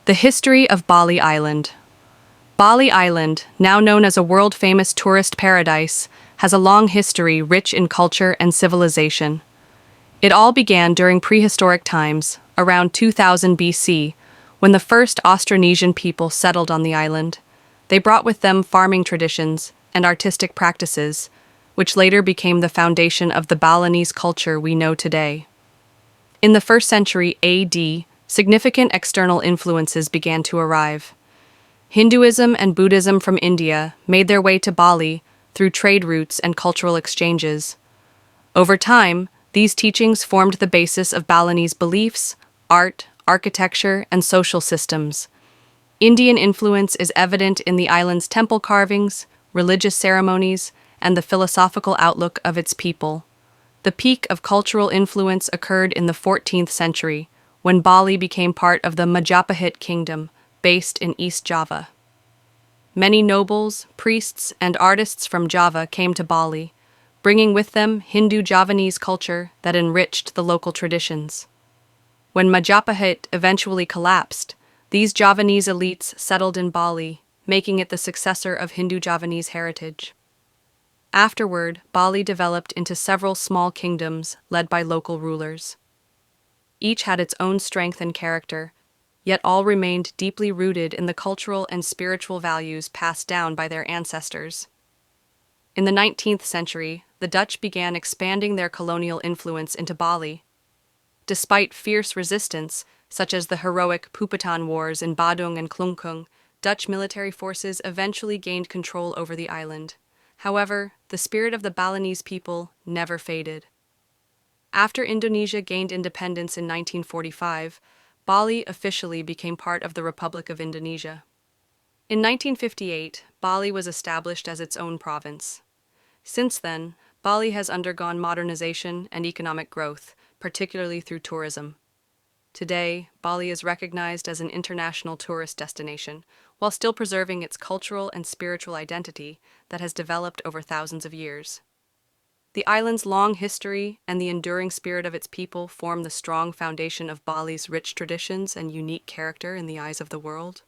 The history of Bali Island. Bali Island, now known as a world-famous tourist paradise, has a long history rich in culture and civilization. It all began during prehistoric times, around 2000 BC, when the first Austronesian people settled on the island. They brought with them farming traditions and artistic practices, which later became the foundation of the Balinese culture we know today. In the 1st century AD, significant external influences began to arrive. Hinduism and Buddhism from India made their way to Bali through trade routes and cultural exchanges. Over time, these teachings formed the basis of Balinese beliefs, art, architecture, and social systems. Indian influence is evident in the island's temple carvings, religious ceremonies, and the philosophical outlook of its people. The peak of cultural influence occurred in the 14th century, when Bali became part of the Majapahit Kingdom, based in East Java. Many nobles, priests, and artists from Java came to Bali, bringing with them Hindu-Javanese culture that enriched the local traditions. When Majapahit eventually collapsed, these Javanese elites settled in Bali, making it the successor of Hindu-Javanese heritage. Afterward, Bali developed into several small kingdoms led by local rulers. Each had its own strength and character, yet all remained deeply rooted in the cultural and spiritual values passed down by their ancestors. In the 19th century, the Dutch began expanding their colonial influence into Bali. Despite fierce resistance, such as the heroic Pupatan Wars in Badung and Klungkung, Dutch military forces eventually gained control over the island. However, the spirit of the Balinese people never faded. After Indonesia gained independence in 1945, Bali officially became part of the Republic of Indonesia. In 1958, Bali was established as its own province. Since then, Bali has undergone modernization and economic growth, particularly through tourism. Today, Bali is recognized as an international tourist destination, while still preserving its cultural and spiritual identity that has developed over thousands of years. The island's long history and the enduring spirit of its people form the strong foundation of Bali's rich traditions and unique character in the eyes of the world.